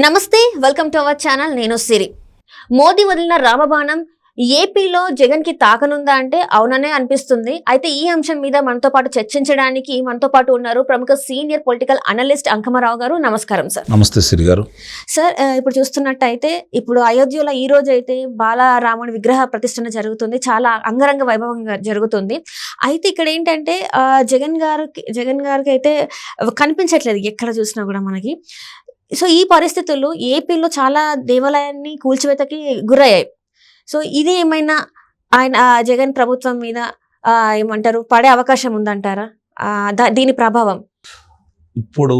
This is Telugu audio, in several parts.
నమస్తే, వెల్కమ్ టు అవర్ ఛానల్. నేను సిరి. మోదీ వదిలిన రామబాణం ఏపీలో జగన్ కి తాకనుందా అంటే అవుననే అనిపిస్తుంది. అయితే ఈ అంశం మీద మనతో పాటు చర్చించడానికి మనతో పాటు ఉన్నారు ప్రముఖ సీనియర్ పొలిటికల్ అనలిస్ట్ అంకమరావు గారు. నమస్కారం సార్. నమస్తే సిరి గారు. సార్, ఇప్పుడు చూస్తున్నట్టయితే ఇప్పుడు అయోధ్యలో ఈ రోజు అయితే బాలరాముడి విగ్రహ ప్రతిష్టన జరుగుతుంది. చాలా అంగరంగ వైభవంగా జరుగుతుంది. అయితే ఇక్కడ ఏంటంటే జగన్ గారికి అయితే కనిపించట్లేదు ఎక్కడ చూసినా కూడా మనకి. సో ఈ పరిస్థితుల్లో ఏపీలో చాలా దేవాలయాన్ని కూల్చివేతకి గురయ్యాయి. సో ఇది ఏమైనా ఆయన జగన్ ప్రభుత్వం మీద ఏమంటారు పడే అవకాశం ఉందంటారా? దీని ప్రభావం ఇప్పుడు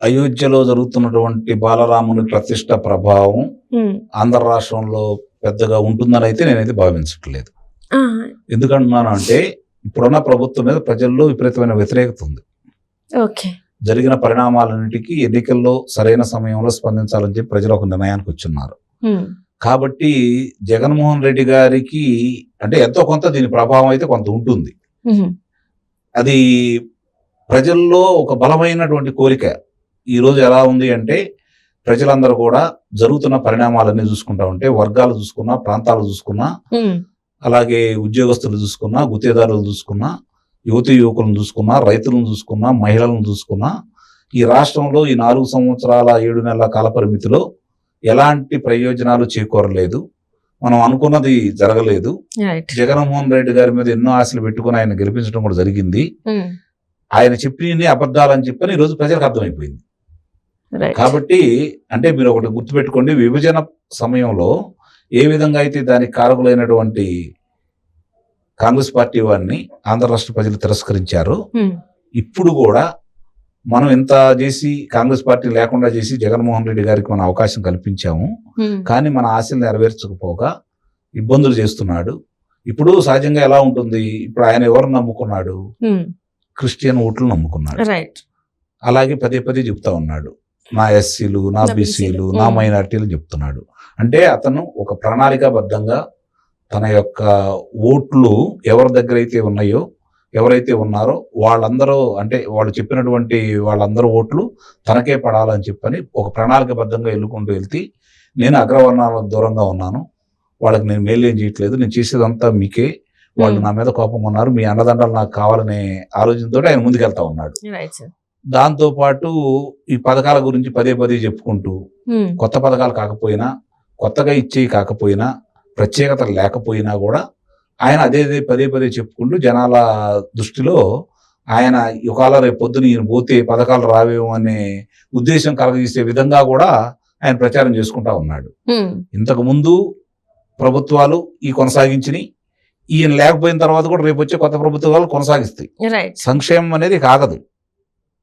అయోధ్యలో జరుగుతున్నటువంటి బాలరాముని ప్రతిష్ట ప్రభావం ఆంధ్ర రాష్ట్రంలో పెద్దగా ఉంటుందని అయితే నేనైతే భావించట్లేదు. ఎందుకంటున్నాను అంటే ఇప్పుడున్న ప్రభుత్వం మీద ప్రజల్లో విపరీతమైన వ్యతిరేకత ఉంది. ఓకే, జరిగిన పరిణామాలన్నిటికీ ఎన్నికల్లో సరైన సమయంలో స్పందించాలని చెప్పి ప్రజలు ఒక నిర్ణయానికి వచ్చున్నారు. కాబట్టి జగన్మోహన్ రెడ్డి గారికి అంటే ఎంతో కొంత దీని ప్రభావం అయితే కొంత ఉంటుంది. అది ప్రజల్లో ఒక బలమైనటువంటి కోరిక ఈ రోజు ఎలా ఉంది అంటే ప్రజలందరూ కూడా జరుగుతున్న పరిణామాలన్నీ చూసుకుంటా ఉంటే వర్గాలు చూసుకున్నా, ప్రాంతాలు చూసుకున్నా, అలాగే ఉద్యోగస్తులు చూసుకున్నా, గుత్తేదారులు చూసుకున్నా, యువతి యువకులను చూసుకున్నా, రైతులను చూసుకున్నా, మహిళలను చూసుకున్నా, ఈ రాష్ట్రంలో ఈ 4 సంవత్సరాల 7 నెలల కాలపరిమితిలో ఎలాంటి ప్రయోజనాలు చేకూరలేదు. మనం అనుకున్నది జరగలేదు. జగన్మోహన్ రెడ్డి గారి మీద ఎన్నో ఆశలు పెట్టుకుని ఆయన గెలిపించడం కూడా జరిగింది. ఆయన చెప్పిన అబద్ధాలని చెప్పని ఈరోజు ప్రజలకు అర్థమైపోయింది. కాబట్టి అంటే మీరు ఒకటి గుర్తుపెట్టుకోండి, విభజన సమయంలో ఏ విధంగా అయితే దానికి కారకులైనటువంటి కాంగ్రెస్ పార్టీ వారిని ఆంధ్ర రాష్ట్ర ప్రజలు తిరస్కరించారు. ఇప్పుడు కూడా మనం ఇంత చేసి కాంగ్రెస్ పార్టీ లేకుండా చేసి జగన్మోహన్ రెడ్డి గారికి మనం అవకాశం కల్పించాము. కానీ మన ఆశలు నెరవేర్చకపోగా ఇబ్బందులు చేస్తున్నాడు. ఇప్పుడు సహజంగా ఎలా ఉంటుంది, ఇప్పుడు ఆయన ఎవరు నమ్ముకున్నాడు? క్రిస్టియన్ ఓట్లు నమ్ముకున్నాడు. అలాగే పదే పదే చెప్తా ఉన్నాడు, నా ఎస్సీలు, నా బీసీలు, నా మైనార్టీలు చెప్తున్నాడు. అంటే అతను ఒక ప్రణాళికాబద్ధంగా తన యొక్క ఓట్లు ఎవరి దగ్గర అయితే ఉన్నాయో, ఎవరైతే ఉన్నారో వాళ్ళందరూ అంటే వాళ్ళు చెప్పినటువంటి వాళ్ళందరూ ఓట్లు తనకే పడాలని చెప్పని ఒక ప్రణాళికబద్ధంగా వెళ్ళుకుంటూ వెళ్తే, నేను అగ్రవర్ణాలకు దూరంగా ఉన్నాను, వాళ్ళకి నేను మేలు ఏం చేయట్లేదు, నేను చేసేదంతా మీకే, వాళ్ళు నా మీద కోపంగా ఉన్నారు, మీ అండదండలు నాకు కావాలనే ఆలోచనతో ఆయన ముందుకెళ్తా ఉన్నాడు. దాంతో పాటు ఈ పథకాల గురించి పదే పదే చెప్పుకుంటూ కొత్త పథకాలు కాకపోయినా, కొత్తగా ఇచ్చేవి కాకపోయినా, ప్రత్యేకత లేకపోయినా కూడా ఆయన అదే పదే పదే చెప్పుకుంటూ జనాల దృష్టిలో ఆయన ఒకవేళ రేపు పొద్దున ఈయన పోతే పథకాలు రావేమో అనే ఉద్దేశం కలగజేసే విధంగా కూడా ఆయన ప్రచారం చేసుకుంటా ఉన్నాడు. ఇంతకు ముందు ప్రభుత్వాలు ఈ కొనసాగించినాయి, ఈయన లేకపోయిన తర్వాత కూడా రేపు వచ్చే కొత్త ప్రభుత్వాలు కొనసాగిస్తాయి. సంక్షేమం అనేది కాగదు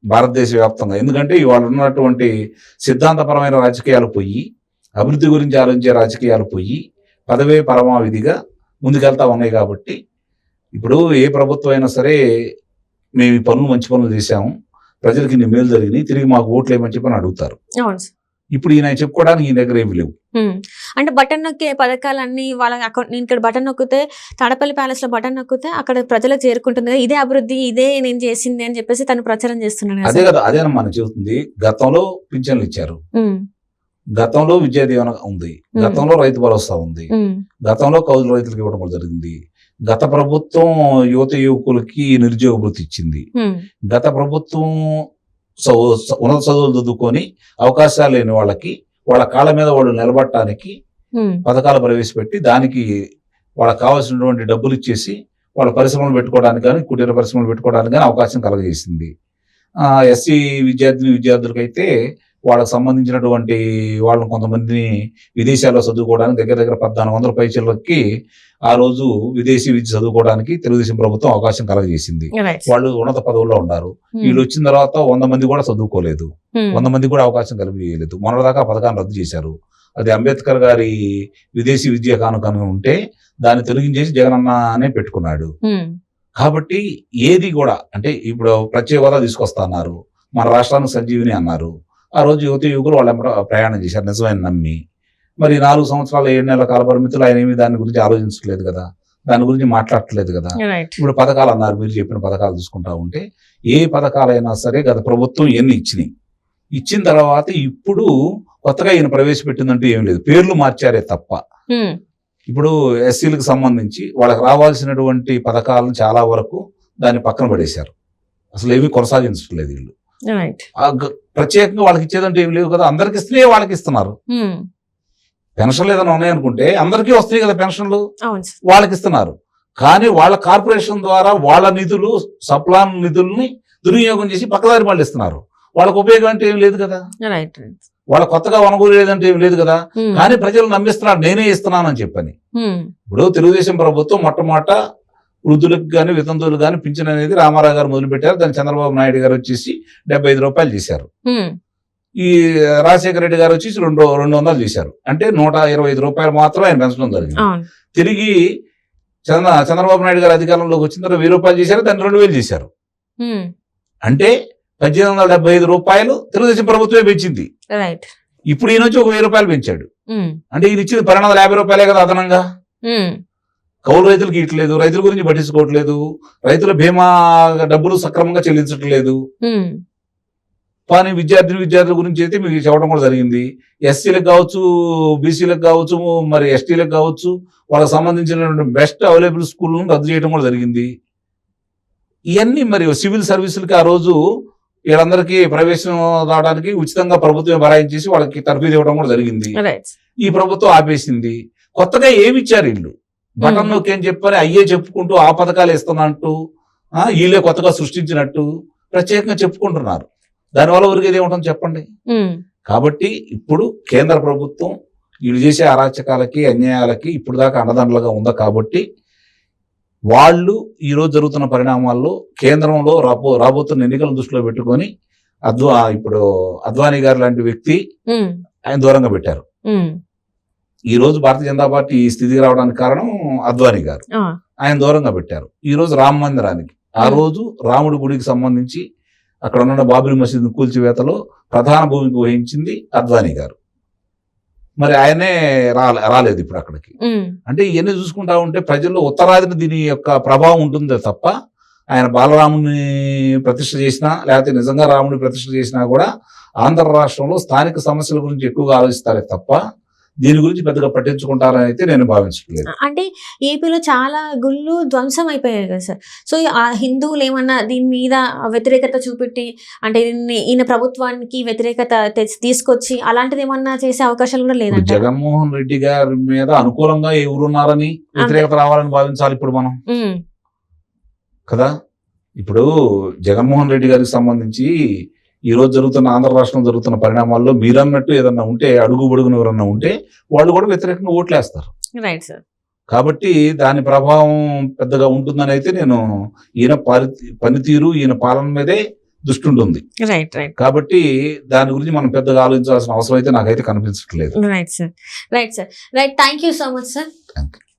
భారతదేశ వ్యాప్తంగా. ఎందుకంటే ఇవాళ ఉన్నటువంటి సిద్ధాంతపరమైన రాజకీయాలు పోయి, అభివృద్ధి గురించి ఆలోచించే రాజకీయాలు పోయి, పదవే పరమావిధిగా ముందుకెళ్తా ఉన్నాయి. కాబట్టి ఇప్పుడు ఏ ప్రభుత్వం అయినా సరే మేము ఈ పనులు మంచి పనులు చేశాము, ప్రజలకి ఇన్ని మేలు జరిగినాయి, తిరిగి మాకు ఓట్లు ఏమని చెప్పని అడుగుతారు. ఇప్పుడు ఈయన చెప్పుకోవడానికి ఈయన దగ్గర ఏమి లేవు. అంటే బటన్ నొక్కే పథకాలన్నీ వాళ్ళ అకౌంట్, నేను ఇక్కడ బటన్ నొక్కితే తాడపల్లి ప్యాలెస్ లో బటన్ నొక్కితే అక్కడ ప్రజలకు చేరుకుంటుంది, ఇదే అభివృద్ధి, ఇదే నేను చేసింది అని చెప్పేసి తను ప్రచారం చేస్తున్నాడు. అదే కదా, అదే మనం చెబుతుంది. గతంలో పింఛన్లు ఇచ్చారు, గతంలో విద్యా దీవెన ఉంది, గతంలో రైతు భరోసా ఉంది, గతంలో కౌలు రైతులకు ఇవ్వడం కూడా జరిగింది, గత ప్రభుత్వం యువత యువకులకి నిరుద్యోగ భృతి ఇచ్చింది, గత ప్రభుత్వం ఉన్నత చదువులు చదువుకొని అవకాశాలు లేని వాళ్ళకి వాళ్ళ కాళ్ళ మీద వాళ్ళు నిలబడటానికి పథకాలు ప్రవేశపెట్టి దానికి వాళ్ళకి కావాల్సినటువంటి డబ్బులు ఇచ్చేసి వాళ్ళ పరిశ్రమలు పెట్టుకోవడానికి కానీ, కుటీర పరిశ్రమలు పెట్టుకోవడానికి కానీ అవకాశం కలగజేసింది. ఎస్సీ విద్యార్థులకైతే వాళ్ళకి సంబంధించినటువంటి వాళ్ళని కొంతమందిని విదేశాల్లో చదువుకోవడానికి దగ్గర 1400 పైచీలకి ఆ రోజు విదేశీ విద్య చదువుకోవడానికి తెలుగుదేశం ప్రభుత్వం అవకాశం కలగజేసింది. వాళ్ళు ఉన్నత పదవుల్లో ఉన్నారు. వీళ్ళు వచ్చిన తర్వాత 100 మంది కూడా చదువుకోలేదు, 100 మంది కూడా అవకాశం కలిగలేదు. మొన్నటిదాకా ఆ పథకాన్ని రద్దు చేశారు. అది అంబేద్కర్ గారి విదేశీ విద్య కానుకను ఉంటే దాన్ని తొలగించేసి జగనన్న అనే పెట్టుకున్నాడు. కాబట్టి ఏది కూడా అంటే ఇప్పుడు ప్రత్యేక హోదా తీసుకొస్తా అన్నారు, మన రాష్ట్రానికి సంజీవిని అన్నారు. ఆ రోజు యువతి యువకులు వాళ్ళ ప్రయాణం చేశారు నిజమైన నమ్మి. మరి 4 సంవత్సరాల 7 నెలల కాల పరిమితులు ఆయన ఏమి దాని గురించి ఆలోచించలేదు కదా, దాని గురించి మాట్లాడట్లేదు కదా. ఇప్పుడు పథకాలు అన్నారు, మీరు చెప్పిన పథకాలు చూసుకుంటా ఉంటే ఏ పథకాలైనా సరే గత ప్రభుత్వం ఎన్ని ఇచ్చినాయి, ఇచ్చిన తర్వాత ఇప్పుడు కొత్తగా ఈయన ప్రవేశపెట్టిందంటూ ఏం లేదు, పేర్లు మార్చారే తప్ప. ఇప్పుడు ఎస్సీలకు సంబంధించి వాళ్ళకి రావాల్సినటువంటి పథకాలను చాలా వరకు దాన్ని పక్కన పడేశారు, అసలు ఏమీ కొనసాగించట్లేదు వీళ్ళు. ప్రత్యేకంగా వాళ్ళకి ఇచ్చేదంటే ఏమి లేవు కదా, అందరికి ఇస్తే వాళ్ళకి ఇస్తున్నారు. పెన్షన్లు ఏదైనా ఉన్నాయనుకుంటే అందరికీ వస్తాయి కదా పెన్షన్లు, వాళ్ళకి ఇస్తున్నారు. కానీ వాళ్ళ కార్పొరేషన్ ద్వారా వాళ్ళ నిధులు, సప్లాన్ నిధుల్ని దుర్వినియోగం చేసి పక్కదారి వాళ్ళు ఇస్తున్నారు. వాళ్ళకి ఉపయోగం అంటే ఏం లేదు కదా, వాళ్ళ కొత్తగా వనగూరు లేదంటే ఏం లేదు కదా. కానీ ప్రజలు నమ్మిస్తున్నారు నేనే ఇస్తున్నానని చెప్పని. ఇప్పుడు తెలుగుదేశం ప్రభుత్వం మొట్టమొదట వృద్ధులకు కానీ వితంతువులకు కానీ పింఛన్ అనేది రామారావు గారు మొదలు పెట్టారు. దాన్ని చంద్రబాబు నాయుడు గారు వచ్చేసి 75 రూపాయలు చేశారు. ఈ రాజశేఖర రెడ్డి గారు వచ్చేసి 200 చేశారు. అంటే 125 రూపాయలు మాత్రం ఆయన పెంచడం జరిగింది. తిరిగి చంద్రబాబు నాయుడు గారు అధికారంలోకి వచ్చిన తర్వాత 1000 రూపాయలు చేశారు, దాన్ని 2000 చేశారు. అంటే 1875 రూపాయలు తెలుగుదేశం ప్రభుత్వమే పెంచింది. ఇప్పుడు ఈయన వచ్చి 1000 రూపాయలు పెంచాడు. అంటే ఈయన ఇచ్చింది 250 రూపాయలే కదా అదనంగా. కౌలు రైతులకి ఇట్లేదు, రైతుల గురించి పట్టించుకోవట్లేదు, రైతుల బీమా డబ్బులు సక్రమంగా చెల్లించట్లేదు. కానీ విద్యార్థుల గురించి అయితే మీకు చెప్పడం కూడా జరిగింది. ఎస్సీలకు కావచ్చు, బీసీలకు కావచ్చు, మరి ఎస్టీలకు కావచ్చు, వాళ్ళకి సంబంధించినటువంటి బెస్ట్ అవైలబుల్ స్కూళ్ళను రద్దు చేయడం కూడా జరిగింది. ఇవన్నీ మరి సివిల్ సర్వీసులకి ఆ రోజు వీళ్ళందరికీ ప్రవేశం రావడానికి ఉచితంగా ప్రభుత్వం బరాయించేసి వాళ్ళకి తర్ఫీదు ఇవ్వడం కూడా జరిగింది. ఈ ప్రభుత్వం ఆపేసింది. కొత్తగా ఏమి ఇచ్చారు వీళ్ళు? బటన్ నొక్కి అని చెప్పని అయ్యే చెప్పుకుంటూ ఆ పథకాలు ఇస్తున్నట్టు, వీళ్ళే కొత్తగా సృష్టించినట్టు ప్రత్యేకంగా చెప్పుకుంటున్నారు. దానివల్ల ఊరికేది ఏముంటుంది చెప్పండి. కాబట్టి ఇప్పుడు కేంద్ర ప్రభుత్వం వీళ్ళు చేసే అరాచకాలకి, అన్యాయాలకి ఇప్పుడు దాకా అండదండలుగా ఉందా కాబట్టి వాళ్ళు ఈరోజు జరుగుతున్న పరిణామాల్లో కేంద్రంలో రాబోతున్న ఎన్నికలను దృష్టిలో పెట్టుకొని ఇప్పుడు అద్వానీ గారు లాంటి వ్యక్తి ఆయన దూరంగా పెట్టారు. ఈ రోజు భారతీయ జనతా పార్టీ ఈ స్థితికి రావడానికి కారణం అద్వానీ గారు, ఆయన దూరంగా పెట్టారు. ఈ రోజు రామ మందిరానికి, ఆ రోజు రాముడి గుడికి సంబంధించి అక్కడ ఉన్న బాబ్రీ మసీద్ కూల్చివేతలో ప్రధాన భూమిక వహించింది అద్వానీ గారు. మరి ఆయనే రాలేదు ఇప్పుడు అక్కడికి. అంటే ఇవన్నీ చూసుకుంటా ఉంటే ప్రజల్లో ఉత్తరాదిన దీని యొక్క ప్రభావం ఉంటుందే తప్ప ఆయన బాలరాముని ప్రతిష్ఠ చేసినా లేకపోతే నిజంగా రాముని ప్రతిష్ఠ చేసినా కూడా ఆంధ్ర రాష్ట్రంలో స్థానిక సమస్యల గురించి ఎక్కువగా ఆలోచిస్తారే తప్ప దీని గురించి పెద్దగా పట్టించుకుంటారని అయితే నేను భావించట్లేదు. అంటే ఏపీలో చాలా గుళ్ళు ధ్వంసం అయిపోయాయి కదా సార్. సో ఆ హిందువులు ఏమన్నా దీని మీద వ్యతిరేకత చూపెట్టి, అంటే ఈయన ప్రభుత్వానికి వ్యతిరేకత తీసుకొచ్చి అలాంటిది ఏమన్నా చేసే అవకాశాలు కూడా లేదంటే జగన్మోహన్ రెడ్డి గారి మీద అనుకూలంగా ఎవరున్నారని వ్యతిరేకత రావాలని భావించాలి ఇప్పుడు మనం కదా. ఇప్పుడు జగన్మోహన్ రెడ్డి గారికి సంబంధించి ఈ రోజు జరుగుతున్న ఆంధ్ర రాష్ట్రంలో జరుగుతున్న పరిణామాల్లో మీరన్నట్టు ఏదన్నా ఉంటే, అడుగుబడుగున ఎవరన్నా ఉంటే వాళ్ళు కూడా వ్యతిరేకంగా ఓట్లేస్తారు. Right sir. కాబట్టి దాని ప్రభావం పెద్దగా ఉంటుందని అయితే నేను ఈయన పనితీరు, ఈయన పాలన మీదే దృష్టి ఉంటుంది. కాబట్టి దాని గురించి మనం పెద్దగా ఆలోచించాల్సిన అవసరం అయితే నాకైతే కనిపించట్లేదు. Right sir. Thank you so much sir.